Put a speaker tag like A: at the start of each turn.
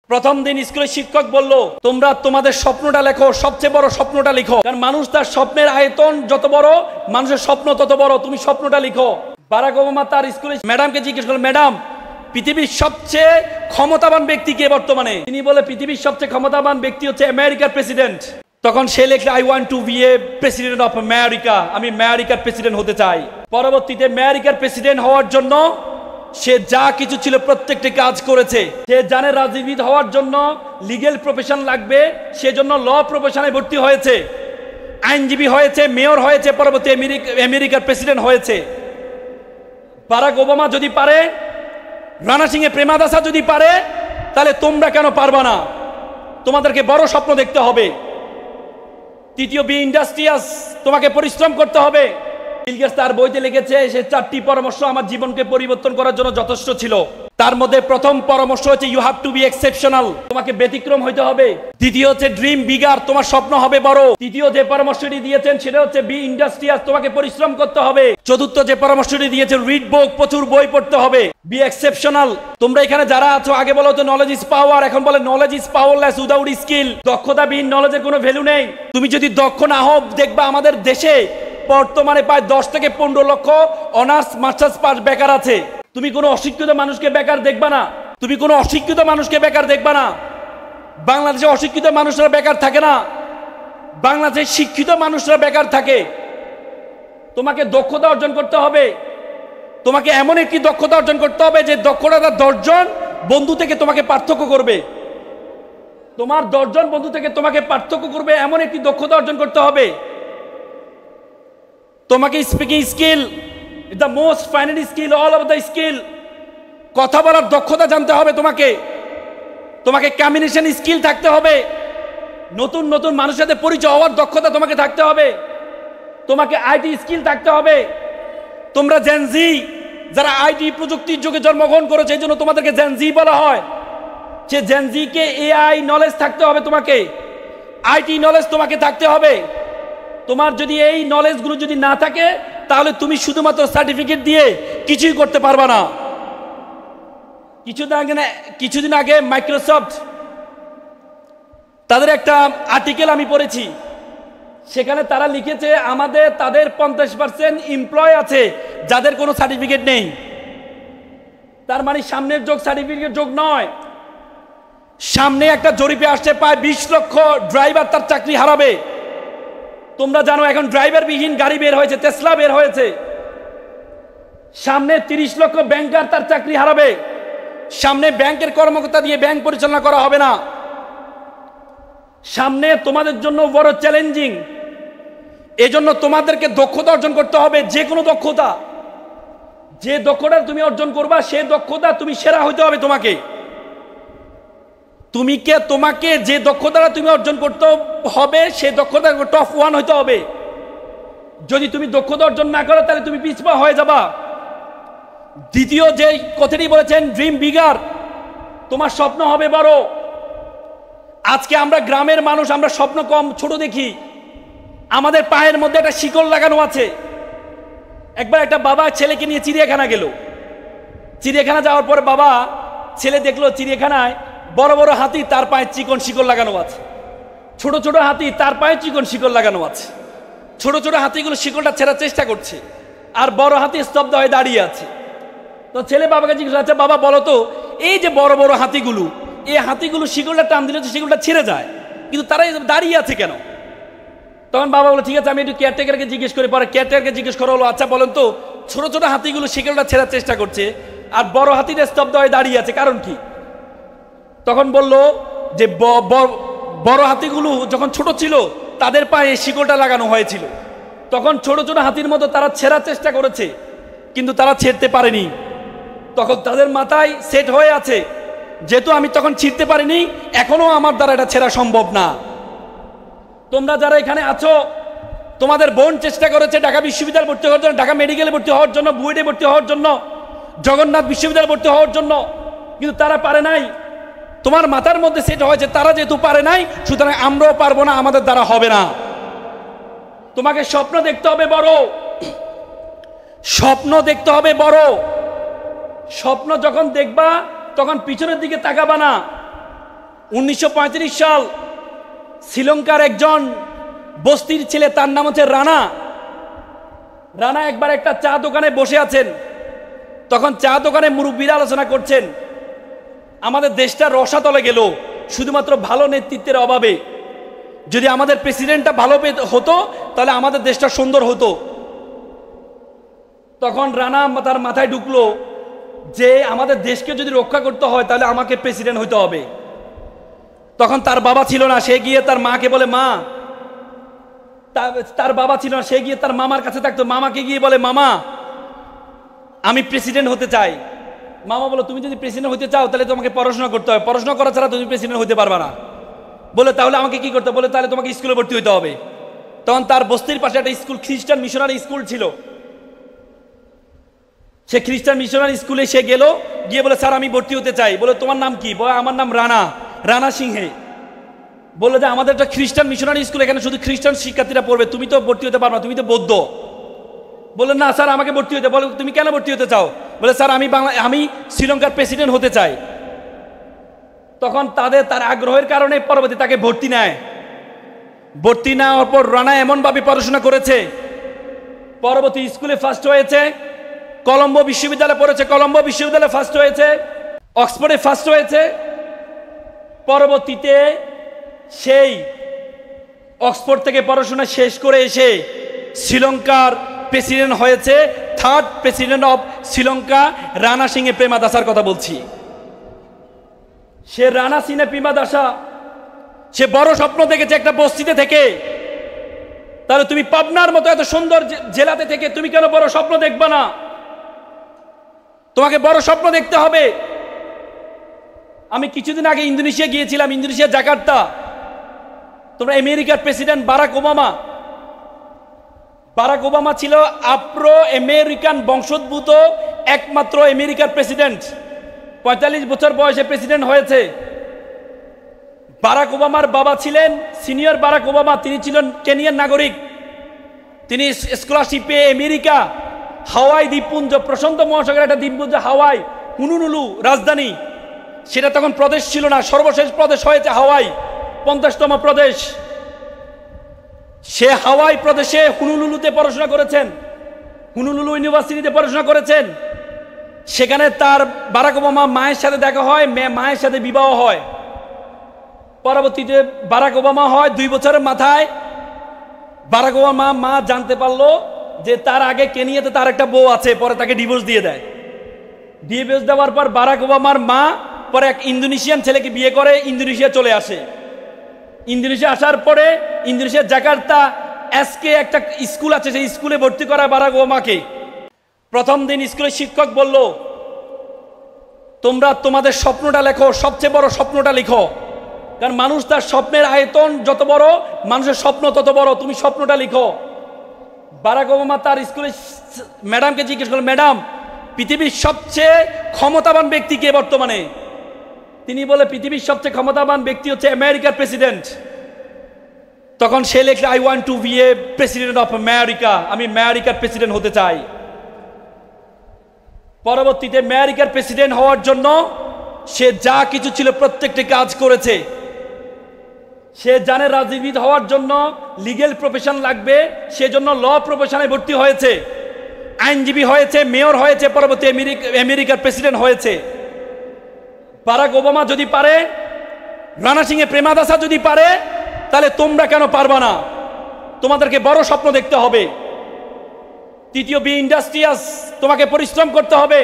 A: প্রথম দিন স্কুলের শিক্ষক বলল, তোমরা তোমাদের স্বপ্নটা লেখো, সবচেয়ে বড় স্বপ্নটা লিখো। কারণ মানুষ তার স্বপ্নের আয়তন যত বড়, মানুষের স্বপ্ন তত বড়। তুমি স্বপ্নটা লিখো। বারাক ওবামা তার স্কুলে ম্যাডামকে জিজ্ঞেস করলেন, ম্যাডাম, পৃথিবীর সবচেয়ে ক্ষমতাবান ব্যক্তি কে বর্তমানে? তিনি বলে, পৃথিবীর সবচেয়ে ক্ষমতাবান ব্যক্তি হচ্ছে আমেরিকার প্রেসিডেন্ট। তখন সে লেখলে, I want to be a president of America. আমি আমেরিকার প্রেসিডেন্ট হতে চাই। পরবর্তীতে আমেরিকার প্রেসিডেন্ট হওয়ার জন্য সে যা কিছু ছিল প্রত্যেকটি কাজ করেছে। সে জানে রাজনীতিবিদ হওয়ার জন্য লিগ্যাল প্রফেশন লাগবে, সেজন্য ল প্রফেশনে ভর্তি হয়েছে, আইনজীবী হয়েছে, মেয়র হয়েছে, পরবর্তী আমেরিকার প্রেসিডেন্ট হয়েছে। বারাক ওবামা যদি পারে, রানা সিং এর প্রেমাদাসা যদি পারে, তাহলে তোমরা কেন পারবা না? তোমাদেরকে বড় স্বপ্ন দেখতে হবে। তৃতীয়, বি ইন্ডাস্ট্রিয়াস, তোমাকে পরিশ্রম করতে হবে। বিল গেটস তার বইতে লিখেছে, সে 4টি পরামর্শ আমার জীবনকে পরিবর্তন করার জন্য যথেষ্ট ছিল। তার মধ্যে প্রথম পরামর্শ হচ্ছে, you have to be exceptional, তোমাকে ব্যতিক্রম হইতে হবে। দ্বিতীয় হচ্ছে ড্রিম বিগার, তোমার স্বপ্ন হবে বড়। তৃতীয় যে পরামর্শটি দিয়েছেন সেটা হচ্ছে বি ইন্ডাস্ট্রিয়াস, তোমাকে পরিশ্রম করতে হবে। চতুর্থ যে পরামর্শটি দিয়েছেন, রিড বুক, প্রচুর বই পড়তে হবে। B exceptional. তোমরা এখানে যারা আছো, আগে বলো তো নলেজ ইজ পাওয়ার, এখন বলে knowledge is powerless without skill. দক্ষতাবিহীন নলেজের কোনো ভ্যালু নেই। তুমি যদি দক্ষ না হও, দেখবা আমাদের দেশে বর্তমানে প্রায় 10 থেকে 15 লক্ষ অনার্স মাস্টার্স পাস বেকার আছে। তুমি কোনো অশিক্ষিত মানুষকে বেকার দেখবা না। তুমি কোনো অশিক্ষিত মানুষকে বেকার দেখবা না। বাংলাদেশে অশিক্ষিত মানুষরা বেকার থাকে না, বাংলাদেশে শিক্ষিত মানুষরা বেকার থাকে। তোমাকে দক্ষতা অর্জন করতে হবে। তোমাকে এমন একটি দক্ষতা অর্জন করতে হবে যে দক্ষতা 10 জন বন্ধু থেকে তোমাকে পার্থক্য করবে। তোমার 10 জন বন্ধু থেকে তোমাকে পার্থক্য করবে, এমন একটি দক্ষতা অর্জন করতে হবে। তোমাকে speaking skill, the most final skill all of the skill, কথা বলার দক্ষতা জানতে হবে। তোমাকে কমিউনিকেশন স্কিল থাকতে হবে। নতুন নতুন মানুষের সাথে পরিচয় হওয়ার দক্ষতা তোমাকে থাকতে হবে। তোমাকে আইটি স্কিল থাকতে হবে। তোমরা জেনজি, যারা আইটি প্রযুক্তির যুগে জন্মগ্রহণ করেছে, এই জন্য তোমাদেরকে জেনজি বলা হয়। সে জেনজিকে এআই নলেজ থাকতে হবে, তোমাকে আইটি নলেজ তোমাকে থাকতে হবে। তোমার যদি এই নলেজগুলো যদি না থাকে, তাহলে তুমি শুধুমাত্র সার্টিফিকেট দিয়ে কিছুই করতে পারবা না। কিছুদিন আগে মাইক্রোসফট, তাদের একটা আর্টিকেল আমি পড়েছি, সেখানে তারা লিখেছে তাদের 50% এমপ্লয় আছে যাদের কোনো সার্টিফিকেট নেই। তার মানে সামনের যোগ সার্টিফিকেট যোগ নয়। সামনে একটা জরিপে আসছে, প্রায় 20 লক্ষ ড্রাইভার তার চাকরি হারাবে। তোমরা জানো এখন ড্রাইভার বিহীন গাড়ি বের হয়েছে, টেসলা বের হয়েছে। সামনে 30 লক্ষ ব্যাংকার তার চাকরি হারাবে। সামনে ব্যাংকের কর্মকর্তা দিয়ে ব্যাংক পরিচালনা করা হবে না। সামনে তোমাদের জন্য বড় চ্যালেঞ্জিং। এজন্য তোমাদেরকে দক্ষতা অর্জন করতে হবে, যে কোনো দক্ষতা। যে দক্ষতা তুমি অর্জন করবা, সে দক্ষতা তুমি সেরা হইতে হবে। তোমাকে যে দক্ষতাটা তুমি অর্জন করতে হবে, সে দক্ষতা টপ 1 হইতে হবে। যদি তুমি দক্ষতা অর্জন না করো, তাহলে তুমি পিছপা হয়ে যাবা। দ্বিতীয় যে কথাটি বলেছেন, ড্রিম বিগার, তোমার স্বপ্ন হবে বড়। আজকে আমরা গ্রামের মানুষ, আমরা স্বপ্ন কম, ছোট দেখি। আমাদের পায়ের মধ্যে একটা শিকল লাগানো আছে। একবার একটা বাবা ছেলেকে নিয়ে চিড়িয়াখানা গেল। চিড়িয়াখানা যাওয়ার পরে বাবা ছেলে দেখলো চিড়িয়াখানায় বড় বড় হাতি, তার পায়ে চিকন শিকল লাগানো আছে। ছোট ছোট হাতি, তার পায়ে চিকন শিকল লাগানো আছে। ছোট ছোট হাতিগুলো শিকলটা ছেড়ার চেষ্টা করছে, আর বড় হাতি স্তব্ধ হয়ে দাঁড়িয়ে আছে। তো ছেলে বাবাকে জিজ্ঞেস করছে, বাবা বলো তো, এই যে বড় বড় হাতিগুলো, এই হাতিগুলো শিকলটা টান দিলে তো শিকলটা ছিঁড়ে যায়, কিন্তু তারা দাঁড়িয়ে আছে কেন? তখন বাবা বলে, ঠিক আছে, আমি একটু কেয়ারটেকারকে জিজ্ঞেস করি। পরে কেয়ারটেকারকে জিজ্ঞেস করা হলো, আচ্ছা বলেন তো, ছোট ছোট হাতিগুলো শিকলটা ছেড়ার চেষ্টা করছে, আর বড় হাতিটা স্তব্ধ হয়ে দাঁড়িয়ে আছে, কারণ কি? তখন বলল যে বড় হাতিগুলো যখন ছোট ছিল, তাদের পায়ে শিকলটা লাগানো হয়েছিল। তখন ছোট ছোট হাতির মতো তারা ছেঁড়ার চেষ্টা করেছে, কিন্তু তারা ছেড়তে পারেনি। তখন তাদের মাথায় সেট হয়ে আছে, যেহেতু আমি তখন ছিঁড়তে পারিনি, এখনো আমার দ্বারা এটা ছেঁড়া সম্ভব না। তোমরা যারা এখানে আছো, তোমাদের বোন চেষ্টা করেছে ঢাকা বিশ্ববিদ্যালয়ে ভর্তি হওয়ার জন্য, ঢাকা মেডিকেলে ভর্তি হওয়ার জন্য, বুয়েটে ভর্তি হওয়ার জন্য, জগন্নাথ বিশ্ববিদ্যালয়ে ভর্তি হওয়ার জন্য, কিন্তু তারা পারে নাই। তোমার মাথার মধ্যে সেটা হয়েছে, তারা যেহেতু পারে নাই, সুতরাং আমরাও পারবো না, আমাদের দ্বারা হবে না। তোমাকে স্বপ্ন দেখতে হবে বড়। স্বপ্ন দেখতে হবে বড়। স্বপ্ন যখন দেখবা, তখন পিছনের দিকে তাকাবা না। 1935 সাল শ্রীলঙ্কার একজন বস্তির ছেলে, তার নাম হচ্ছে রানা। রানা একবার একটা চা দোকানে বসে আছেন, তখন চা দোকানে মুরব্বীরা আলোচনা করছেন, আমাদের দেশটা রসাতলে গেল শুধুমাত্র ভালো নেতৃত্বের অভাবে। যদি আমাদের প্রেসিডেন্টটা ভালো হতো তাহলে আমাদের দেশটা সুন্দর হতো। তখন রানা তার মাথায় ঢুকলো যে আমাদের দেশকে যদি রক্ষা করতে হয় তাহলে আমাকে প্রেসিডেন্ট হইতে হবে। তখন তার বাবা ছিল না, সে গিয়ে তার মাকে বলে, মা, তার বাবা ছিল না, সে গিয়ে তার মামার কাছে থাকতো, মামাকে গিয়ে বলে, মামা আমি প্রেসিডেন্ট হতে চাই। মামা বলো, তুমি যদি প্রেসিডেন্ট হতে চাও তাহলে তোমাকে পড়াশোনা করতে হবে, পড়াশোনা করা ছাড়া তুমি প্রেসিডেন্ট হতে পারবে না। বলে তাহলে আমাকে কি করতে? বলে তাহলে তোমাকে স্কুলে ভর্তি হতে হবে। তখন তার বস্তির পাশে একটা স্কুল, খ্রিস্টান মিশনারি স্কুল ছিল। সে খ্রিস্টান মিশনারি স্কুলে সে গেল, গিয়ে বলে, স্যার আমি ভর্তি হতে চাই। বলে তোমার নাম কি? বলে আমার নাম রানা, রানা সিংহে। বলে যে আমাদের একটা খ্রিস্টান মিশনারি স্কুল, এখানে শুধু খ্রিস্টান শিক্ষার্থীরা পড়বে, তুমি তো ভর্তি হতে পারবে না, তুমি তো বৌদ্ধ। বলে না স্যার আমাকে ভর্তি হতে। বলে তুমি কেন ভর্তি হতে চাও? বলে স্যার আমি শ্রীলঙ্কার প্রেসিডেন্ট হতে চাই। তখন তার আগ্রহের কারণে পরবর্তী তাকে ভর্তি নেয়। ভর্তি নেওয়ার পর রানা এমনভাবে পড়াশোনা করেছে, পরবর্তী স্কুলে ফার্স্ট হয়েছে, কলম্বো বিশ্ববিদ্যালয়ে পড়েছে, কলম্বো বিশ্ববিদ্যালয়ে ফার্স্ট হয়েছে, অক্সফোর্ডে ফার্স্ট হয়েছে। পরবর্তীতে সেই অক্সফোর্ড থেকে পড়াশোনা শেষ করে এসে শ্রীলঙ্কার প্রেসিডেন্ট হয়েছে, third president of Sri Lanka, Ranasinghe প্রেমাদাসার কথা বলছি। সে রানা সিংহে প্রেমাদাসা, সে বড় স্বপ্ন দেখেছে একটা বস্তিতে থেকে। তাহলে তুমি পাবনার মতো এত সুন্দর জেলাতে থেকে তুমি কেন বড় স্বপ্ন দেখবে না? তোমাকে বড় স্বপ্ন দেখতে হবে। আমি কিছুদিন আগে ইন্দোনেশিয়া গিয়েছিলাম, ইন্দোনেশিয়া জাকার্তা। তোমরা আমেরিকার প্রেসিডেন্ট বারাক ওবামা ছিল আফ্রো আমেরিকান বংশোদ্ভূত একমাত্র আমেরিকার প্রেসিডেন্ট। 45 বছর বয়সে প্রেসিডেন্ট হয়েছে। বারাক ওবামার বাবা ছিলেন সিনিয়র বারাক ওবামা, তিনি ছিলেন কেনিয়ার নাগরিক। তিনি স্কলারশিপে আমেরিকা, হাওয়াই দ্বীপপুঞ্জ, প্রশান্ত মহাসাগরের একটা দ্বীপপুঞ্জ হাওয়াই, হুনুলুলু রাজধানী, সেটা তখন প্রদেশ ছিল না, সর্বশেষ প্রদেশ হয়েছে হাওয়াই, 50তম প্রদেশ। সে হাওয়াই প্রদেশে হুনুলুলুতে পড়াশোনা করেছেন, হুনুলুলু ইউনিভার্সিটিতে পড়াশোনা করেছেন। সেখানে তার বারাক ওবামা মায়ের সাথে দেখা হয়, মায়ের সাথে বিবাহ হয়। পরবর্তীতে বারাক ওবামা হয় 2 বছরের মাথায় বারাক ওবামা মা জানতে পারলো যে তার আগে কেনিয়াতে তার একটা বউ আছে, পরে তাকে ডিভোর্স দিয়ে দেয়। ডিভোর্স দেওয়ার পর বারাক ওবামার মা পরে এক ইন্দোনেশিয়ান ছেলেকে বিয়ে করে ইন্দোনেশিয়া চলে আসে। ইন্দোনেশিয়া আসার পরে ইন্দোনেশিয়ার জাকার্তা এসকে একটা স্কুল আছে, সেই স্কুলে ভর্তি করা বারাক ওবামাকে। প্রথম দিন স্কুলের শিক্ষক বলল, তোমরা তোমাদের স্বপ্নটা লেখো, সবচেয়ে বড় স্বপ্নটা লিখো। কারণ মানুষ তার স্বপ্নের আয়তন যত বড়, মানুষের স্বপ্ন তত বড়, তুমি স্বপ্নটা লিখো। বারাক ওবামা তার স্কুলে ম্যাডামকে জিজ্ঞেস করলেন, ম্যাডাম পৃথিবীর সবচেয়ে ক্ষমতাবান ব্যক্তি কে বর্তমানে? তিনি বলে, পৃথিবীর সবচেয়ে ক্ষমতাবান ব্যক্তি হচ্ছে আমেরিকার প্রেসিডেন্ট। তখন সে লেখলে, I want to be a president of America, আমি আমেরিকার প্রেসিডেন্ট হতে চাই। পরবর্তীতে আমেরিকার প্রেসিডেন্ট হওয়ার জন্য সে যা কিছু ছিল প্রত্যেকটি কাজ করেছে। সে জানে রাজনীতিবিদ হওয়ার জন্য লিগ্যাল প্রফেশন লাগবে, সেজন্য ল প্রফেশনে ভর্তি হয়েছে, আইনজীবী হয়েছে, মেয়র হয়েছে, পরবর্তী আমেরিকার প্রেসিডেন্ট হয়েছে। বারাক ওবামা যদি পারে, রানা সিংহে প্রেমাদাসা যদি পারে, তাহলে তোমরা কেন পারবা না? তোমাদেরকে বড় স্বপ্ন দেখতে হবে। তৃতীয়, বি ইন্ডাস্ট্রিয়াস, তোমাকে পরিশ্রম করতে হবে।